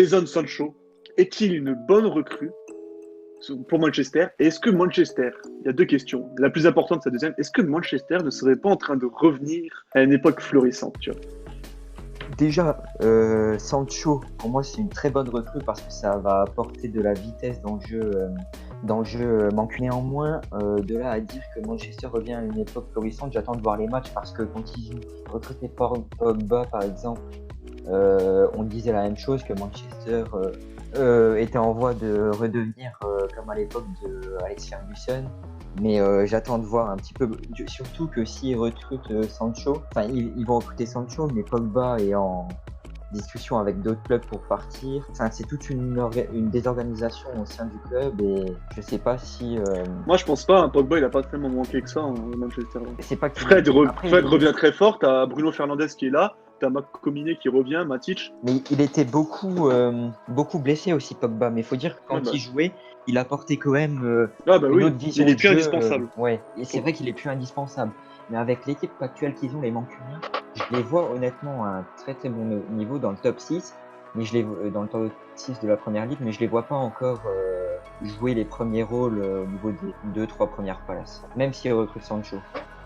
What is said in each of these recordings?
Jadon Sancho est-il une bonne recrue pour Manchester? Et est-ce que Manchester, il y a deux questions. La plus importante, c'est la deuxième. Est-ce que Manchester ne serait pas en train de revenir à une époque florissante, tu vois? Déjà, Sancho, pour moi, c'est une très bonne recrue parce que ça va apporter de la vitesse dans le jeu manque. Néanmoins, de là à dire que Manchester revient à une époque florissante, j'attends de voir les matchs parce que quand ils recrutaient Pogba, par exemple, on disait la même chose, que Manchester était en voie de redevenir comme à l'époque de Alex Ferguson. Mais j'attends de voir un petit peu, surtout que s'ils recrutent Sancho, enfin ils vont recruter Sancho, mais Pogba est en discussion avec d'autres clubs pour partir. Enfin, c'est toute une désorganisation au sein du club et je sais pas si. Moi, je pense pas. Pogba, il a pas tellement manqué que ça en Manchester. C'est pas qu'il. Après, Fred revient très fort. T'as Bruno Fernandes qui est là. T'as McTominay qui revient. Matic. Mais il était beaucoup blessé aussi, Pogba. Mais il faut dire que Ouais, quand bah. il jouait, il apportait quand même Ah, bah une oui. autre vision Il est de plus jeu. indispensable. Ouais, et c'est vrai qu'il est plus indispensable. Mais avec l'équipe actuelle qu'ils ont, les Mancuniens, je les vois honnêtement à un très très bon niveau dans le top 6, mais dans le top 6 de la première ligue, mais je les vois pas encore jouer les premiers rôles au niveau des 2-3 premières places, même s'ils recrutent Sancho.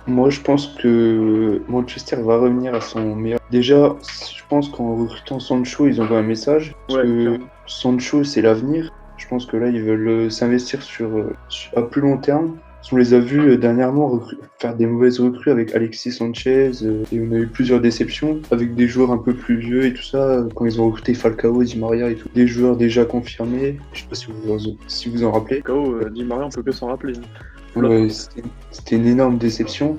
Moi, je pense que Manchester va revenir à son meilleur. Déjà, je pense qu'en recrutant Sancho, ils envoient un message. Parce Ouais, que clairement. Sancho, c'est l'avenir. Je pense que là, ils veulent s'investir à plus long terme. On les a vus dernièrement faire des mauvaises recrues avec Alexis Sanchez et on a eu plusieurs déceptions avec des joueurs un peu plus vieux et tout ça. Quand ils ont recruté Falcao, Di Maria et tout, des joueurs déjà confirmés. Je sais pas si vous en rappelez. KO, Di Maria, on peut que s'en rappeler. Hein. Flop. Ouais, c'était une énorme déception.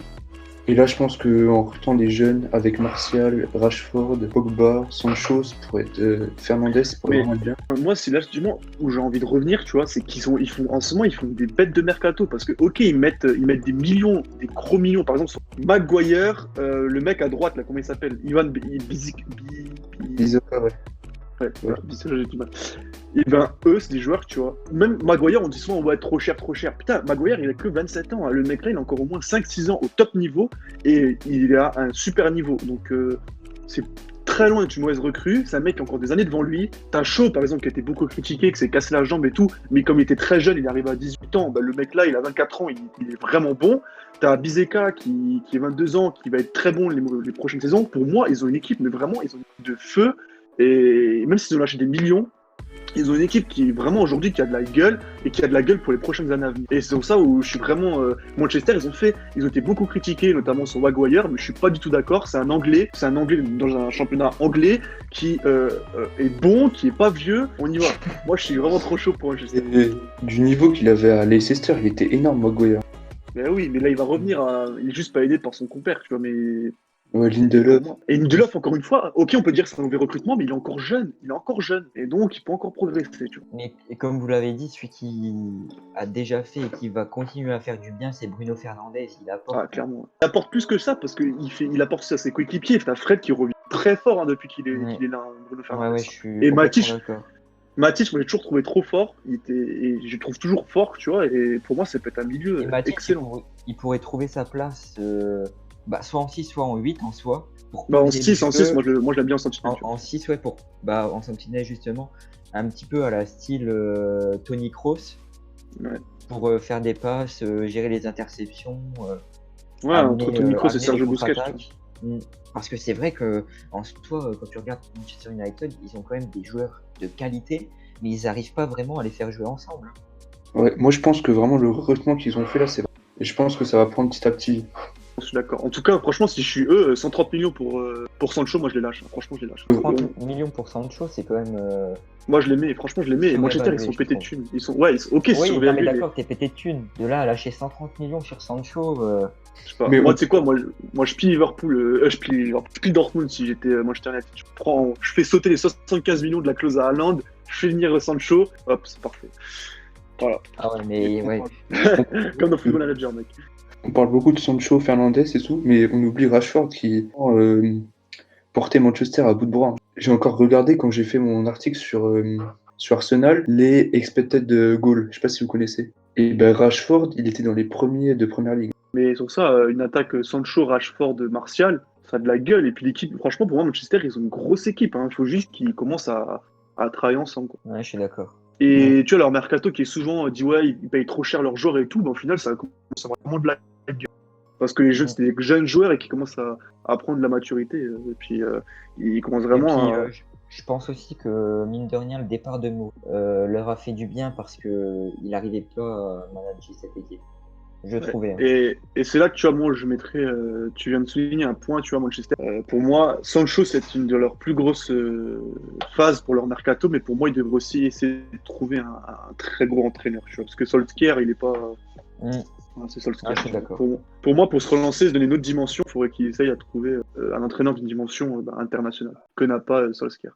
Et là, je pense qu'en recrutant des jeunes avec Martial, Rashford, Pogba, Sancho, ça pourrait être Fernandes, ça pourrait Mais vraiment être bien. moi, c'est là justement où j'ai envie de revenir, tu vois, c'est ils font, en ce moment, ils font des bêtes de mercato parce que, ok, ils mettent des millions, des gros millions, par exemple, sur Maguire, le mec à droite, là, comment il s'appelle? Ivan Isoka, ouais. Ouais, Ouais. voilà, ça, j'ai du mal. Et ben, eux, c'est des joueurs, tu vois. Même Maguire, on dit souvent, on va être trop cher, trop cher. Putain, Maguire, il a que 27 ans. Hein. Le mec là, il a encore au moins 5-6 ans au top niveau et il a un super niveau. Donc, c'est très loin d'être une mauvaise recrue. C'est un mec qui a encore des années devant lui. T'as Shaw, par exemple, qui a été beaucoup critiqué, qui s'est cassé la jambe et tout. Mais comme il était très jeune, il arrive à 18 ans. Ben, le mec là, il a 24 ans, il est vraiment bon. T'as Bizeka qui a 22 ans, qui va être très bon les prochaines saisons. Pour moi, ils ont une équipe, mais vraiment, ils ont une équipe de feu. Et même s'ils ont lâché des millions, ils ont une équipe qui est vraiment aujourd'hui qui a de la gueule et qui a de la gueule pour les prochaines années à venir. Et c'est pour ça où je suis vraiment Manchester. Ils ont été beaucoup critiqués, notamment sur Maguire, mais je suis pas du tout d'accord. C'est un Anglais dans un championnat anglais qui est bon, qui est pas vieux. On y va. Moi, je suis vraiment trop chaud pour Manchester. Et du niveau qu'il avait à Leicester, il était énorme, Maguire. Mais oui, mais là, il va revenir. Il est juste pas aidé par son compère, tu vois. Mais Ouais, pour Lindelof. moi. Et Lindelof, encore une fois, ok, on peut dire que c'est un mauvais recrutement, mais il est encore jeune. Il est encore jeune. Et donc, il peut encore progresser, tu vois. Mais et comme vous l'avez dit, celui qui a déjà fait et qui va continuer à faire du bien, c'est Bruno Fernandes. Il Ah, apporte. clairement. Il apporte plus que ça parce il apporte ça à ses coéquipiers. T'as Fred qui revient très fort hein, depuis Ouais, qu'il est là, hein, Bruno ouais, Fernandes. ouais, je suis Et complètement d'accord. Matic, moi j'ai toujours trouvé trop fort. Et je le trouve toujours fort, tu vois. Et pour moi, c'est peut-être un Et milieu Matic, excellent. il pourrait trouver sa place soit en 6, soit en 8 en soi, pour Bah, poser le en 6, jeu. moi je l'aime bien en sentinelle, tu vois. En 6, ouais, en sentinelle justement, un petit peu à la style Tony Kroos, Ouais, pour faire des passes, gérer les interceptions, ouais entre Toni Kroos et amener les Sergio Busquets, tu vois. contre-attaques. Parce que c'est vrai que en soi, quand tu regardes Manchester United, ils ont quand même des joueurs de qualité, mais ils n'arrivent pas vraiment à les faire jouer ensemble. Ouais, moi je pense que vraiment le recrutement qu'ils ont fait là, c'est vrai. Et je pense que ça va prendre petit à petit. Je suis d'accord. En tout cas, franchement, si je suis eux, 130 millions pour Sancho, moi je les lâche. Franchement, je les lâche. 30 millions pour Sancho, c'est quand même Moi je les mets, franchement, je les mets. Et Manchester, ils surévalué, sont je pétés de trouve. thunes. Ok, c'est Oui, non mais surévalué, mais d'accord, t'es pété de thunes. De là à lâcher 130 millions sur Sancho, je sais pas. Mais Moi, on- tu sais quoi, moi je pille Liverpool, je pille Dortmund si j'étais Manchester United. Je fais sauter les 75 millions de la clause à Haaland, je fais venir Sancho, hop, c'est parfait. Voilà. ah ouais, mais ouais. Comme dans Football Manager, mec. On parle beaucoup de Sancho, Fernandes et tout, mais on oublie Rashford qui portait Manchester à bout de bras. J'ai encore regardé quand j'ai fait mon article sur Arsenal, les expected goals. Je sais pas si vous connaissez. Et ben Rashford, il était dans les premiers de Première Ligue. Mais sur ça, une attaque Sancho, Rashford, Martial, ça a de la gueule. Et puis l'équipe, franchement, pour moi, Manchester, ils ont une grosse équipe. Il faut juste qu'ils commencent à travailler ensemble, quoi. Ouais, je suis d'accord. Et tu vois, leur mercato qui est souvent dit ouais, ils payent trop cher leurs joueurs et tout, mais au final, ça commence à vraiment de la gueule. Parce que les jeunes, Mm. c'est des jeunes joueurs et qui commencent à prendre de la maturité. Et puis, ils commencent Et vraiment puis, à. je pense aussi que, mine de rien, le départ de Mo leur a fait du bien parce que il n'arrivait pas à manager cette équipe. Je Ouais. trouvais. Hein. Et c'est là que tu vois, moi, je mettrais. Tu viens de souligner un point, tu vois, Manchester. Pour moi, Sancho, c'est une de leurs plus grosses phases pour leur mercato, mais pour moi, ils devraient aussi essayer de trouver un très gros entraîneur, tu vois, parce que Solskjaer, il est pas. Mm. Ouais, c'est Solskjaer. Ah, je suis Tu vois. d'accord. Pour moi, pour se relancer, se donner une autre dimension, il faudrait qu'il essaye à trouver un entraîneur d'une dimension internationale, que n'a pas Solskjaer.